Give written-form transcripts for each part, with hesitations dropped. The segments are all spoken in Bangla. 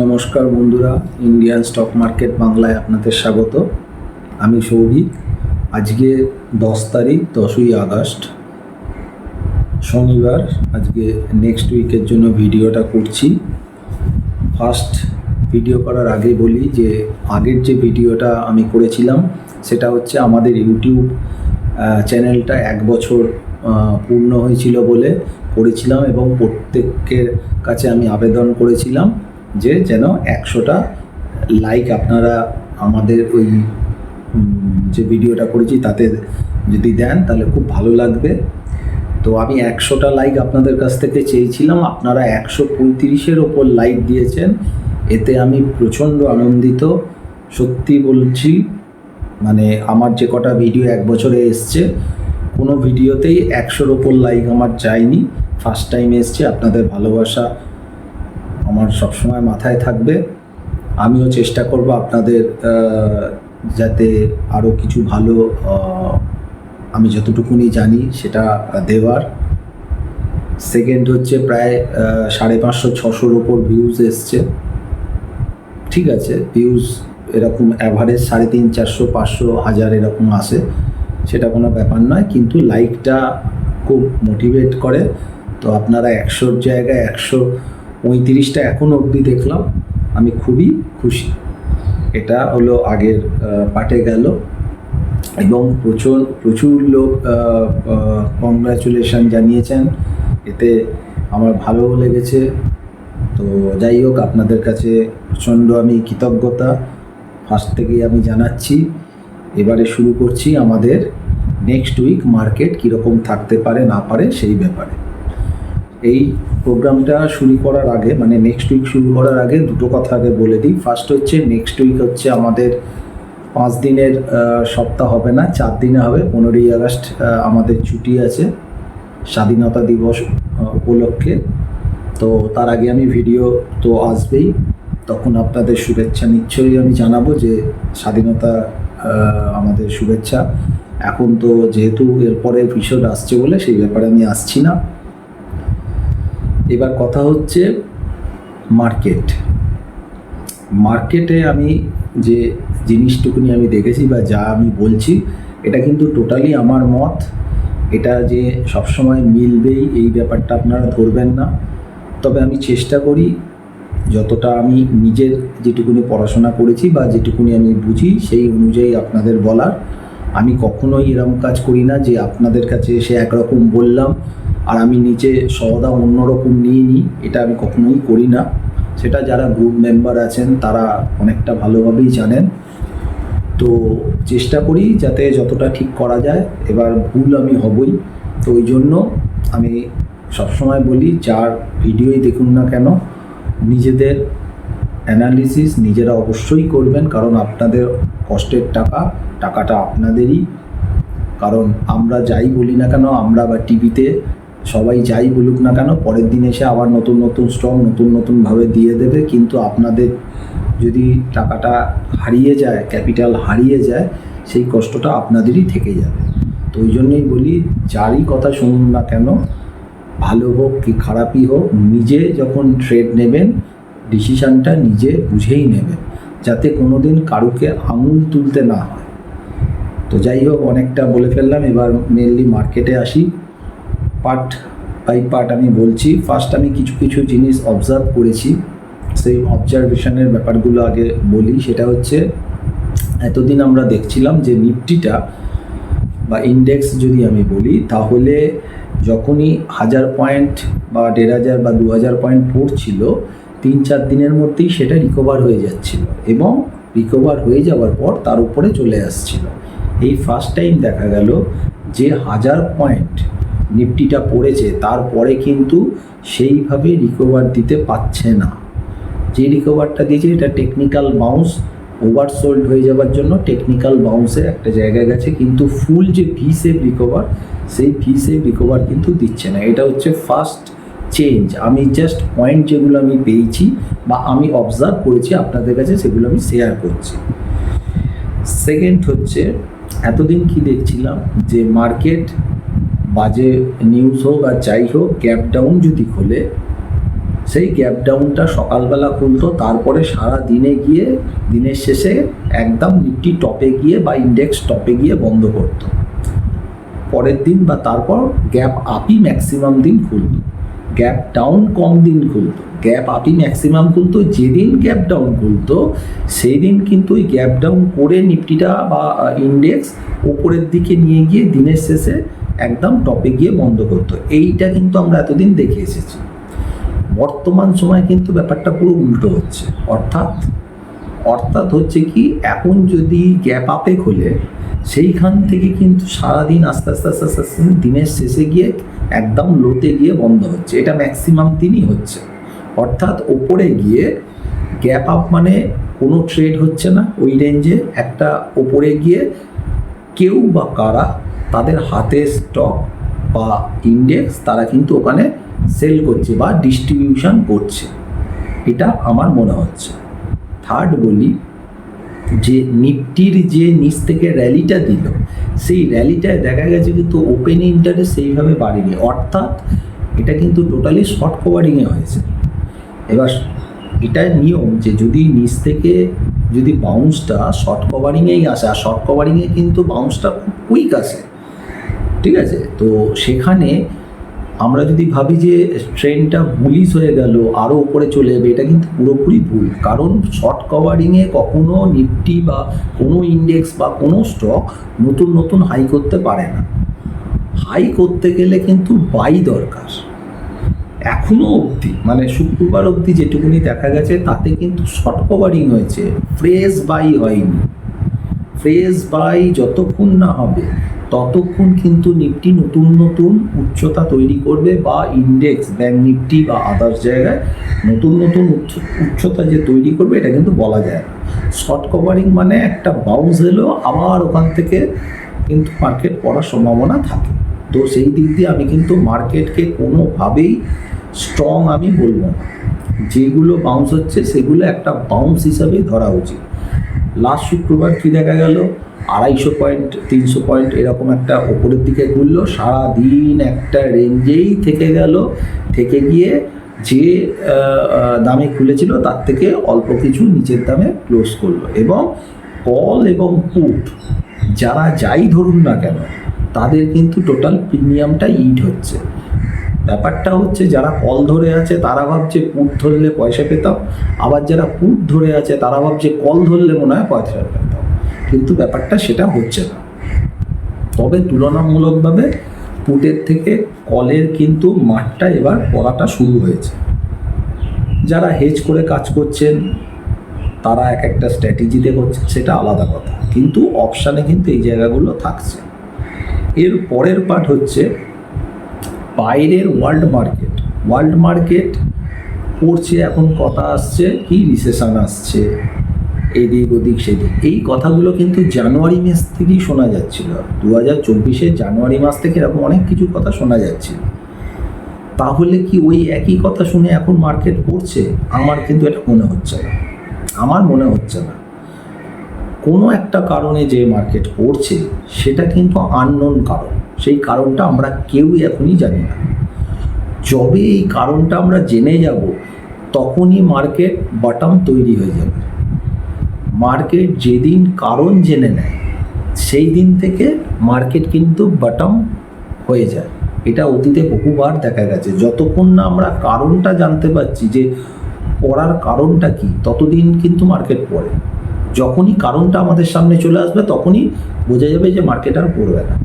নমস্কার বন্ধুরা, ইন্ডিয়ান স্টক মার্কেট বাংলায় আপনাদের স্বাগত। আমি সৌভিক। আজকে 10 তারিখ, 10ই আগস্ট, শনিবার। আজকে নেক্সট উইকের জন্য ভিডিওটা করছি। ফার্স্ট ভিডিও করার আগে বলি যে আগের যে ভিডিওটা আমি করেছিলাম সেটা হচ্ছে আমাদের ইউটিউব চ্যানেলটা 1 বছর পূর্ণ হয়েছিল বলে করেছিলাম, এবং প্রত্যেকের কাছে আমি আবেদন করেছিলাম যে যেন 100টা লাইক আপনারা আমাদের ওই যে ভিডিওটা করেছি তাতে যদি দেন তাহলে খুব ভালো লাগবে। তো আমি 100টা লাইক আপনাদের কাছ থেকে চেয়েছিলাম, আপনারা 135-এর ওপর লাইক দিয়েছেন। এতে আমি প্রচণ্ড আনন্দিত, সত্যি বলছি। মানে আমার যে কটা ভিডিও 1 বছরে এসছে, কোনো ভিডিওতেই 100-র ওপর লাইক আমার চাইনি। ফার্স্ট টাইম এসছে। আপনাদের ভালোবাসা আমার সবসময় মাথায় থাকবে। আমিও চেষ্টা করব আপনাদের যাতে আরও কিছু ভালো আমি যতটুকুনি জানি সেটা দেওয়ার। সেকেন্ড হচ্ছে প্রায় 550-600-র ওপর ভিউজ এসছে। ঠিক আছে, ভিউজ এরকম অ্যাভারেজ 350, 400, 500, 1000 এরকম আসে, সেটা কোনো ব্যাপার নয়, কিন্তু লাইকটা খুব মোটিভেট করে। তো আপনারা 100-র জায়গায় 135টা এখনও অবধি দেখলাম, আমি খুবই খুশি। এটা হলো আগের পার্টে গেল, এবং প্রচুর লোক কংগ্রাচুলেশন জানিয়েছেন, এতে আমার ভালোও লেগেছে। তো যাই হোক, আপনাদের কাছে প্রচণ্ড আমি কৃতজ্ঞতা ফার্স্ট থেকেই আমি জানাচ্ছি। এবারে শুরু করছি আমাদের নেক্সট উইক মার্কেট কীরকম থাকতে পারে না পারে সেই ব্যাপারে। এই প্রোগ্রামটা শুরু করার আগে, মানে নেক্সট উইক শুরু করার আগে দুটো কথা আগে বলে দিই। ফার্স্ট হচ্ছে নেক্সট উইক হচ্ছে আমাদের 5 দিনের সপ্তাহ হবে না, 4 দিনে হবে। 15ই আগস্ট আমাদের ছুটি আছে স্বাধীনতা দিবস উপলক্ষে। তো তার আগে আমি ভিডিও তো আসবেই, তখন আপনাদের শুভেচ্ছা নিশ্চয়ই আমি জানাবো যে স্বাধীনতা আমাদের শুভেচ্ছা। এখন তো যেহেতু এরপরে এপিসোড আসছে বলে সেই ব্যাপারে আমি আসছি না। এবার কথা হচ্ছে মার্কেটে আমি যে জিনিসটুকুনি আমি দেখেছি বা যা আমি বলছি, এটা কিন্তু টোটালি আমার মত। এটা যে সবসময় মিলবেই এই ব্যাপারটা আপনারা ধরবেন না। তবে আমি চেষ্টা করি যতটা আমি নিজের যেটুকুনি পড়াশোনা করেছি বা যেটুকুনি আমি বুঝি সেই অনুযায়ী আপনাদের বলার। আমি কখনোই এরকম কাজ করি না যে আপনাদের কাছে এসে একরকম বললাম আর আমি নিচে সওদা অন্যরকম নিয়ে নিই, এটা আমি কখনোই করি না। সেটা যারা গ্রুপ মেম্বার আছেন তারা অনেকটা ভালোভাবেই জানেন। তো চেষ্টা করি যাতে যতটা ঠিক করা যায়। এবার ভুল আমি হবই, তো ওই জন্য আমি সবসময় বলি যার ভিডিওই দেখুন না কেন নিজেদের অ্যানালিসিস নিজেরা অবশ্যই করবেন, কারণ আপনাদের কষ্টের টাকাটা আপনাদেরই। কারণ আমরা যাই বলি না কেন, আমরা বা টিভিতে সবাই যাই বলুক না কেন, পরের দিন এসে আবার নতুন স্টক নতুনভাবে দিয়ে দেবে, কিন্তু আপনাদের যদি টাকাটা হারিয়ে যায়, ক্যাপিটাল হারিয়ে যায়, সেই কষ্টটা আপনাদেরই থেকে যাবে। তো ওই জন্যই বলি যারই কথা শুনুন না কেন, ভালো হোক কি খারাপই হোক, নিজে যখন ট্রেড নেবেন ডিসিশানটা নিজে বুঝেই নেবেন, যাতে কোনো দিন কারুকে আঙুল তুলতে না হয়। তো যাই হোক, অনেকটা বলে ফেললাম। এবার মেনলি মার্কেটে আসি। পার্ট বাই পার্ট আমি বলছি। ফার্স্ট আমি কিছু জিনিস অবজার্ভ করেছি, সেই অবজারভেশনের ব্যাপারগুলো আগে বলি। সেটা হচ্ছে এতদিন আমরা দেখছিলাম যে নিফটিটা বা ইন্ডেক্স যদি আমি বলি, তাহলে যখনই 1000 পয়েন্ট বা 1500 বা 2000 পয়েন্ট পড়ছিল, 3-4 দিনের মধ্যেই সেটা রিকভার হয়ে যাচ্ছিল, এবং রিকভার হয়ে যাওয়ার পর তার উপরে চলে আসছিল। এই ফার্স্ট টাইম দেখা গেল যে 1000 পয়েন্ট নিফটিটা পড়েছে, তারপরে কিন্তু সেইভাবে রিকভার দিতে পারছে না। যে রিকভারটা দিয়েছে এটা টেকনিক্যাল বাউন্স, ওভারসোল্ড হয়ে যাওয়ার জন্য টেকনিক্যাল বাউন্সের একটা জায়গায় গেছে, কিন্তু ফুল যে ভি শেপ রিকভার, সেই ভি শেপ রিকভার কিন্তু দিচ্ছে না। এটা হচ্ছে ফার্স্ট চেঞ্জ। আমি জাস্ট পয়েন্ট যেগুলো আমি পেয়েছি বা আমি অবজার্ভ করেছি আপনাদের কাছে, সেগুলো আমি শেয়ার করছি। সেকেন্ড হচ্ছে, এতদিন কি দেখছিলাম যে মার্কেট বাজে নিউজ হোক আর যাই হোক, গ্যাপ ডাউন যদি খোলে সেই গ্যাপ ডাউনটা সকালবেলা খুলতো, তারপরে সারা দিনে গিয়ে দিনের শেষে একদম নিফটি টপে গিয়ে বা ইন্ডেক্স টপে গিয়ে বন্ধ করতো। পরের দিন বা তারপর গ্যাপ আপই ম্যাক্সিমাম দিন খুলতো, গ্যাপ ডাউন কম দিন খুলতো, গ্যাপ আপই ম্যাক্সিমাম খুলতো। যেদিন গ্যাপ ডাউন খুলতো সেই দিন কিন্তু ওই গ্যাপ ডাউন করে নিফটিটা বা ইন্ডেক্স ওপরের দিকে নিয়ে গিয়ে দিনের শেষে একদম টপে গিয়ে বন্ধ করতো। এইটা কিন্তু আমরা এতদিন দেখে এসেছি। বর্তমান সময় কিন্তু ব্যাপারটা পুরো উল্টো হচ্ছে। অর্থাৎ হচ্ছে কি, এখন যদি গ্যাপ আপে খোলে সেইখান থেকে কিন্তু সারাদিন আস্তে আস্তে আস্তে আস্তে আস্তে দিনের শেষে গিয়ে একদম লোতে গিয়ে বন্ধ হচ্ছে। এটা ম্যাক্সিমাম দিনই হচ্ছে। অর্থাৎ ওপরে গিয়ে গ্যাপ আপ মানে কোনো ট্রেড হচ্ছে না ওই রেঞ্জে, একটা ওপরে গিয়ে কেউ বা কারা তাদের হাতে স্টক বা ইন্ডেক্স তারা কিন্তু ওখানে সেল করছে বা ডিস্ট্রিবিউশন করছে, এটা আমার মনে হচ্ছে। থার্ড বলি যে নিফটির যে নিচ থেকে র্যালিটা দিল, সেই র্যালিটায় দেখা গেছে কিন্তু ওপেন ইন্টারেস্ট সেইভাবে বাড়েনি। অর্থাৎ এটা কিন্তু টোটালি শর্ট কভারিংয়ে হয়েছে। এবার এটা নিয়ম যে যদি নিচ থেকে যদি বাউন্সটা শর্ট কভারিংয়েই আসে, আর শর্ট কভারিংয়ে কিন্তু বাউন্সটা খুব কুইক আসে, ঠিক আছে? তো সেখানে আমরা যদি ভাবি যে ট্রেনটা বুলিশ হয়ে গেল আরও উপরে চলে যাবে, এটা কিন্তু পুরোপুরি ভুল। কারণ শর্ট কভারিংয়ে কখনো নিফটি বা কোনো ইন্ডেক্স বা কোনো স্টক নতুন নতুন হাই করতে পারে না। হাই করতে গেলে কিন্তু বাই দরকার। এখনও অবধি মানে শুক্রবার অবধি যেটুকুনি দেখা গেছে তাতে কিন্তু শর্ট কভারিং হয়েছে, ফ্রেশ বাই হয়নি। ফ্রেশ বাই যতক্ষণ না হবে ততক্ষণ কিন্তু নিফটি নতুন নতুন উচ্চতা তৈরি করবে, বা ইন্ডেক্স ব্যাংক নিফটি বা আদার্স জায়গায় নতুন নতুন উচ্চতা যে তৈরি করবে এটা কিন্তু বলা যায় না। শর্ট কভারিং মানে একটা বাউন্স এলো, আবার ওখান থেকে কিন্তু মার্কেট পড়ার সম্ভাবনা থাকে। তো সেই দিক দিয়ে আমি কিন্তু মার্কেটকে কোনোভাবেই স্ট্রং আমি বলবো না। যেগুলো বাউন্স হচ্ছে সেগুলো একটা বাউন্স হিসাবেই ধরা উচিত। লাস্ট শুক্রবার কী দেখা গেল, 250 পয়েন্ট 300 পয়েন্ট এরকম একটা ওপরের দিকে ঘুরলো, সারাদিন একটা রেঞ্জেই থেকে গেল, থেকে গিয়ে যে দামে খুলেছিল তার থেকে অল্প কিছু নিচের দামে ক্লোজ করলো। এবং কল এবং পুট যারা যাই ধরুন না কেন তাদের কিন্তু টোটাল প্রিমিয়ামটা ইট হচ্ছে। ব্যাপারটা হচ্ছে যারা কল ধরে আছে তারা ভাবছে পুট ধরলে পয়সা পেতাম, আবার যারা পুট ধরে আছে তারা ভাবছে কল ধরলে মনে হয় পয়সা পেতাম, কিন্তু ব্যাপারটা সেটা হচ্ছে না। তবে তুলনামূলকভাবে পুটের থেকে কলের কিন্তু মাঠটা এবার পড়াটা শুরু হয়েছে। যারা হেজ করে কাজ করছেন তারা এক একটা স্ট্র্যাটেজিতে করছেন, সেটা আলাদা কথা, কিন্তু অপশানে কিন্তু এই জায়গাগুলো থাকছে। এর পরের পার্ট হচ্ছে বাইরের ওয়ার্ল্ড মার্কেট পড়ছে। এখন কথা আসছে কি রিসেশন আসছে, এদিক ওদিক সেদিক, এই কথাগুলো কিন্তু জানুয়ারি মাস থেকেই শোনা যাচ্ছিল। 2024 জানুয়ারি মাস থেকে এরকম অনেক কিছু কথা শোনা যাচ্ছিল। তাহলে কি ওই একই কথা শুনে এখন মার্কেট পড়ছে? আমার কিন্তু এটা মনে হচ্ছে না। কোনো একটা কারণে যে মার্কেট পড়ছে সেটা কিন্তু আননোন কারণ, সেই কারণটা আমরা কেউই এখনই জানি না। যবে এই কারণটা আমরা জেনে যাব তখনই মার্কেট বটম তৈরি হয়ে যাবে। মার্কেট যেদিন কারণ জেনে নেয় সেই দিন থেকে মার্কেট কিন্তু বটম হয়ে যায়। এটা অতীতে বহুবার দেখা গেছে। যতক্ষণ না আমরা কারণটা জানতে পারছি যে পড়ার কারণটা কি, ততদিন কিন্তু মার্কেট পড়ে। যখনই কারণটা আমাদের সামনে চলে আসবে তখনই বোঝা যাবে যে মার্কেট আর পড়বে না।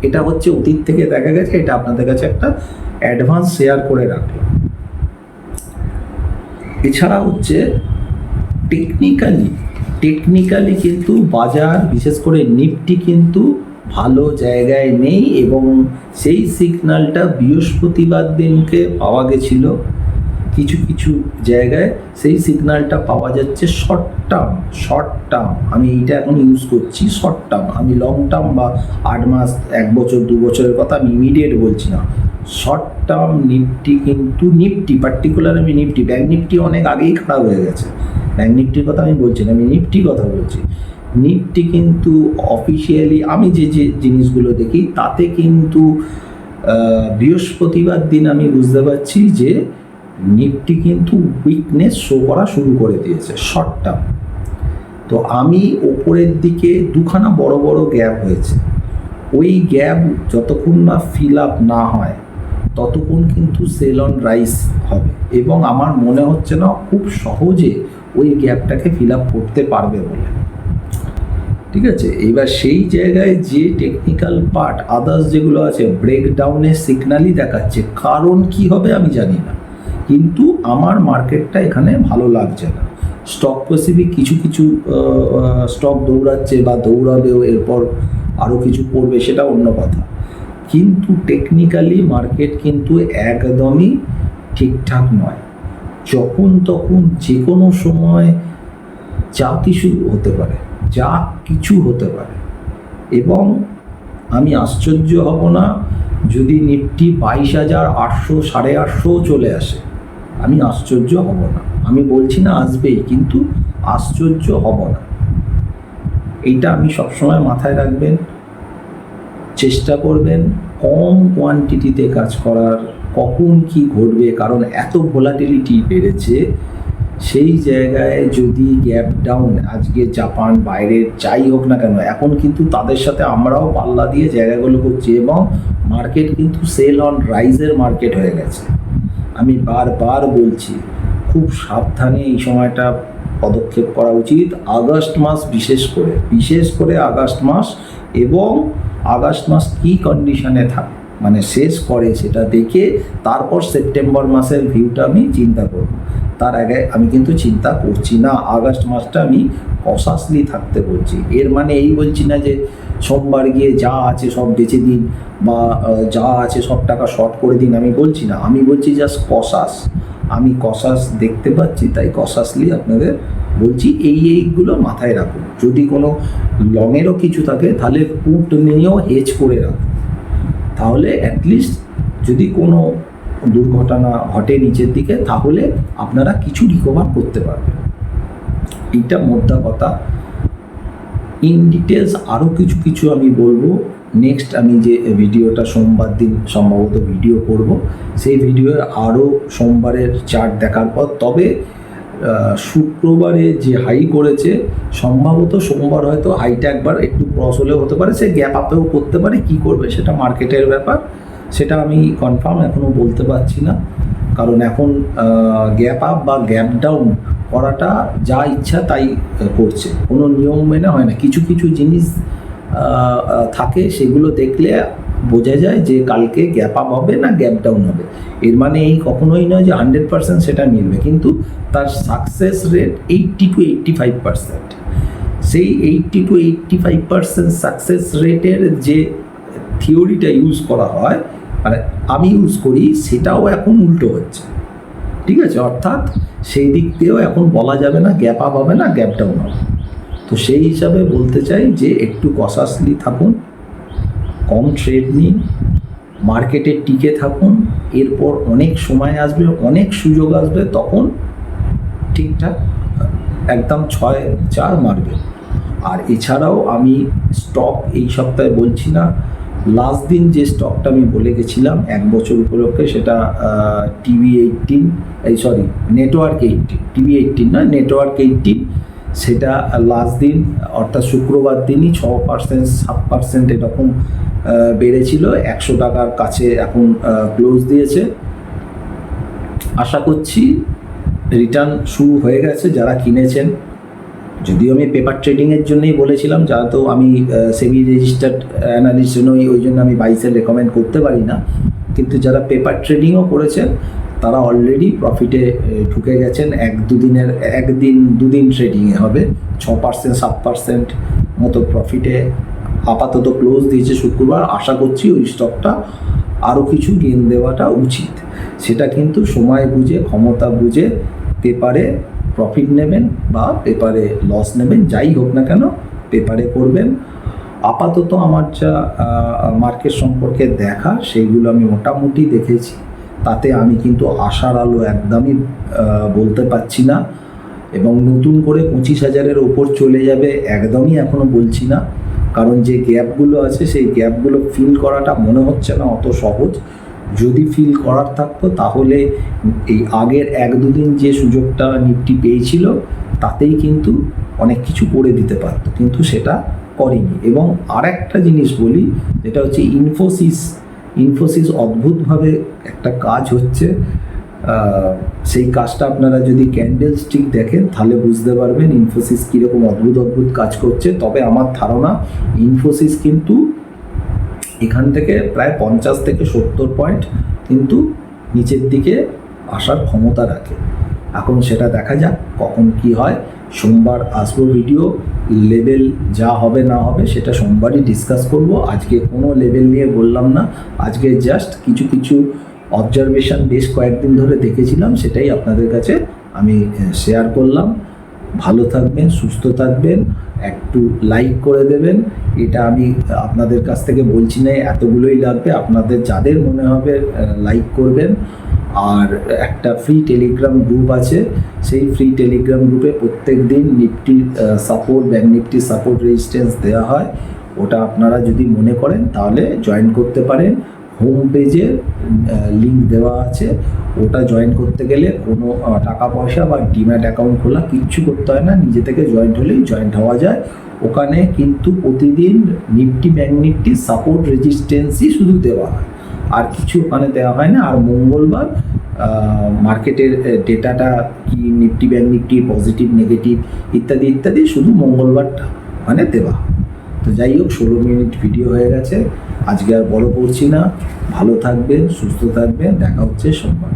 এটা হচ্ছে অতীত থেকে দেখা গেছে, এটা আপনাদের কাছে একটা অ্যাডভান্স শেয়ার করে রাখলাম। এছাড়া হচ্ছে টেকনিক্যালি কিন্তু বাজার বিশেষ করে নিফটি কিন্তু ভালো জায়গায় নেই, এবং সেই সিগন্যালটা বৃহস্পতিবার দিনকে পাওয়া গেছিল। কিছু কিছু জায়গায় সেই সিগন্যালটা পাওয়া যাচ্ছে শর্ট টার্ম। আমি এইটা এখন ইউজ করছি শর্ট টার্ম, আমি লং টার্ম বা 8 মাস 1 বছর 2 বছরের কথা আমি ইমিডিয়েট বলছি না। শর্ট টার্ম নিফটি কিন্তু পার্টিকুলার আমি নিফটি, ব্যাংক নিফটি অনেক আগেই খারাপ হয়ে গেছে, ব্যাংক নিফটির কথা আমি বলছি না, আমি নিফটি কথা বলছি। নিফটি কিন্তু অফিসিয়ালি আমি যে জিনিসগুলো দেখি তাতে কিন্তু বৃহস্পতিবার দিন আমি বুঝতে পারছি যে নিফটি কিন্তু উইকনেস শো করা শুরু করে দিয়েছে শর্ট টার্ম। তো আমি ওপরের দিকে দুখানা বড় বড় গ্যাপ হয়েছে, ওই গ্যাপ যতক্ষণ না ফিল আপ না হয় ততক্ষণ কিন্তু সেল অন রাইস হবে, এবং আমার মনে হচ্ছে না খুব সহজে ওই গ্যাপটাকে ফিল আপ করতে পারবে বলে। ঠিক আছে, এবার সেই জায়গায় যে টেকনিক্যাল পার্ট আদার্স যেগুলো আছে ব্রেকডাউনের সিগন্যালই দেখাচ্ছে, কারণ কি হবে আমি জানি না, কিন্তু আমার মার্কেটটা এখানে ভালো লাগছে না। স্টক স্পেসিফিক কিছু কিছু স্টক দৌড়াচ্ছে বা দৌড়াবেও, এরপর আরও কিছু পড়বে, সেটা অন্য কথা, কিন্তু টেকনিক্যালি মার্কেট কিন্তু একদমই ঠিকঠাক নয়। যখন তখন যে কোনো সময় যা কিছু হতে পারে, যা কিছু হতে পারে, এবং আমি আশ্চর্য হব না যদি নিফটি 22,800 850 চলে আসে, আমি আশ্চর্য হব না। আমি বলছি না আসবেই, কিন্তু আশ্চর্য হব না। এইটা আমি সবসময় মাথায় রাখবেন, চেষ্টা করবেন কম কোয়ান্টিটিতে কাজ করার। কখন কি ঘটবে, কারণ এত ভোলাটিলিটি বেড়েছে, সেই জায়গায় যদি গ্যাপ ডাউন, আজকে জাপান বাইরের যাই হোক না কেন, এখন কিন্তু তাদের সাথে আমরাও পাল্লা দিয়ে জায়গাগুলো করছি, এবং মার্কেট কিন্তু সেল অন রাইজের মার্কেট হয়ে গেছে। আমি বারবার বলছি খুব সাবধানে এই সময়টা পদক্ষেপ করা উচিত। আগস্ট মাস বিশেষ করে আগস্ট মাস, এবং আগস্ট মাস কী কন্ডিশনে থাকে মানে শেষ করে সেটা দেখে তারপর সেপ্টেম্বর মাসের ভিউটা আমি চিন্তা করব। তার আগে আমি কিন্তু চিন্তা করছি না, আগস্ট মাসটা আমি কশাসলি থাকতে বলছি। এর মানে এই বলছি না যে সোমবার গিয়ে যা আছে সব বেচে দিন বা যা আছে সব টাকা শর্ট করে দিন, আমি বলছি না। আমি বলছি জাস্ট কশাস, আমি কশাস দেখতে পাচ্ছি, তাই কশাসলি আপনাদের বলছি এইগুলো মাথায় রাখুন। যদি কোনো লংয়েরও কিছু থাকে তাহলে পুট নিয়েও হেজ করে রাখুন, তাহলে অ্যাটলিস্ট যদি কোনো দুর্ঘটনা ঘটে নিচের দিকে তাহলে আপনারা কিছু রিকভার করতে পারবেন। এইটা মোদ্দা কথা। ইন ডিটেলস আরও কিছু আমি বলবো নেক্সট। আমি যে ভিডিওটা সোমবার দিন সম্ভবত ভিডিও করব, সেই ভিডিও আরও সোমবারের চার্ট দেখার পর, তবে শুক্রবারে যে হাই করেছে সম্ভবত সোমবার হয়তো হাইটা একবার একটু ক্রস হলেও হতে পারে, সে গ্যাপ আপেও করতে পারে, কি করবে সেটা মার্কেটের ব্যাপার, সেটা আমি কনফার্ম এখনও বলতে পারছি না। কারণ এখন গ্যাপ আপ বা গ্যাপ ডাউন করাটা যা ইচ্ছা তাই করছে, কোনো নিয়ম মেনে হয় না। কিছু জিনিস থাকে, সেগুলো দেখলে বোঝা যায় যে কালকে গ্যাপ আপ হবে না গ্যাপ ডাউন হবে। এর মানে এই কখনোই নয় যে 100% সেটা মিলবে, কিন্তু তার সাকসেস রেট 80 to 85%। সেই 80 to 85% সাকসেস রেটের যে থিওরিটা ইউজ করা হয়, মানে আমি ইউজ করি, সেটাও এখন উল্টো হচ্ছে। ঠিক আছে, অর্থাৎ সেই দিক দিয়েও এখন বলা যাবে না গ্যাপ আপ হবে না গ্যাপ ডাউন হবে। তো সেই হিসাবে বলতে চাই যে একটু কশাসলি থাকুন, কম ট্রেড নিন, মার্কেটে টিকে থাকুন। এরপর অনেক সময় আসবে, অনেক সুযোগ আসবে, তখন ঠিকঠাক একদম 6-4 মারবে। আর এছাড়াও আমি স্টক এই সপ্তাহে বলছি না, লাস্ট দিন যে স্টকটা আমি বলে গেছিলাম 1 বছর উপলক্ষে, সেটা নেটওয়ার্ক 18, TV18 নয়, নেটওয়ার্ক 18, সেটা লাস্ট দিন অর্থাৎ শুক্রবার দিনই 6% 7% এরকম বেড়েছিল, 100 টাকার কাছে এখন ক্লোজ দিয়েছে। আশা করছি রিটার্ন শুরু হয়ে গেছে যারা কিনেছেন। যদিও আমি পেপার ট্রেডিংয়ের জন্যই বলেছিলাম, যা তো আমি সেবি রেজিস্টার্ড অ্যানালিস্ট নই, ওই জন্য আমি বাইসেল রেকমেন্ড করতে পারি না, কিন্তু যারা পেপার ট্রেডিংও করেছেন তারা অলরেডি প্রফিটে ঢুকে গেছেন। 2 দিন ট্রেডিংয়ে হবে 6% 7% মতো প্রফিটে আপাতত ক্লোজ দিয়েছে শুক্রবার। আশা করছি ওই স্টকটা আরও কিছু গেইন দেওয়াটা উচিত। সেটা কিন্তু সময় বুঝে, ক্ষমতা বুঝে পেপারে প্রফিট নেবেন বা পেপারে লস নেবেন, যাই হোক না কেন পেপারে করবেন। আপাতত আমার যা মার্কেট সম্পর্কে দেখা সেইগুলো আমি মোটামুটি দেখেছি, তাতে আমি কিন্তু আশার আলো একদমই বলতে পারছি না, এবং নতুন করে 25,000-এর ওপর চলে যাবে একদমই এখনও বলছি না, কারণ যে গ্যাপগুলো আছে সেই গ্যাপগুলো ফিল করাটা মনে হচ্ছে না অত সহজ। যদি ফিল করার থাকতো তাহলে এই আগের 1-2 দিন যে সুযোগটা নিফটি পেয়েছিল তাতেই কিন্তু অনেক কিছু করে দিতে পারতো, কিন্তু সেটা করেনি। এবং আর একটা জিনিস বলি, যেটা হচ্ছে ইনফোসিস অদ্ভুতভাবে একটা কাজ হচ্ছে। সেই কাজটা আপনারা যদি ক্যান্ডেল স্টিক দেখেন তাহলে বুঝতে পারবেন ইনফোসিস কীরকম অদ্ভুত কাজ করছে। তবে আমার ধারণা ইনফোসিস কিন্তু এখান থেকে প্রায় 50 থেকে 70 পয়েন্ট কিন্তু নিচের দিকে আসার ক্ষমতা রাখে। এখন সেটা দেখা যাক কখন কি হয়। সোমবার আসবো ভিডিও, লেভেল যা হবে না হবে সেটা সোমবারই ডিসকাস করব। আজকে কোনো লেভেল নিয়ে বললাম না, আজকে জাস্ট কিছু অবজারভেশন বেশ কয়েকদিন ধরে দেখেছিলাম, সেটাই আপনাদের কাছে আমি শেয়ার করলাম। ভালো থাকবেন, সুস্থ থাকবেন, একটু লাইক করে দেবেন। এটা আমি আপনাদের কাছ থেকে বলছি না এতগুলোই লাগবে, আপনাদের যাদের মনে হবে লাইক করবেন। আর একটা ফ্রি টেলিগ্রাম গ্রুপ আছে, সেই ফ্রি টেলিগ্রাম গ্রুপে প্রত্যেক দিন নিফটির সাপোর্ট, ব্যাঙ্ক নিফটির সাপোর্ট রেজিস্ট্যান্স দেওয়া হয়। ওটা আপনারা যদি মনে করেন তাহলে জয়েন করতে পারেন। হোম পেজে লিঙ্ক দেওয়া আছে, ওটা জয়েন করতে গেলে কোনো টাকা পয়সা বা ডিম্যাট অ্যাকাউন্ট খোলা কিচ্ছু করতে হয় না, নিজে থেকে জয়েন্ট হওয়া যায়। ওখানে কিন্তু প্রতিদিন নিফটি ব্যাঙ্ক নিফটির সাপোর্ট রেজিস্ট্যান্সই শুধু দেওয়া হয়, আর কিছু ওখানে দেওয়া হয় না। আর মঙ্গলবার মার্কেটের ডেটাটা কি Nifty bank Nifty positive negative ইত্যাদি শুধু মঙ্গলবারটা মানে দেওয়া। তো যাই হোক, 16 মিনিট ভিডিও হয়ে গেছে, আজকে আর বড় করছি না। ভালো থাকবেন, সুস্থ থাকবেন, দেখা হচ্ছে সোমবার।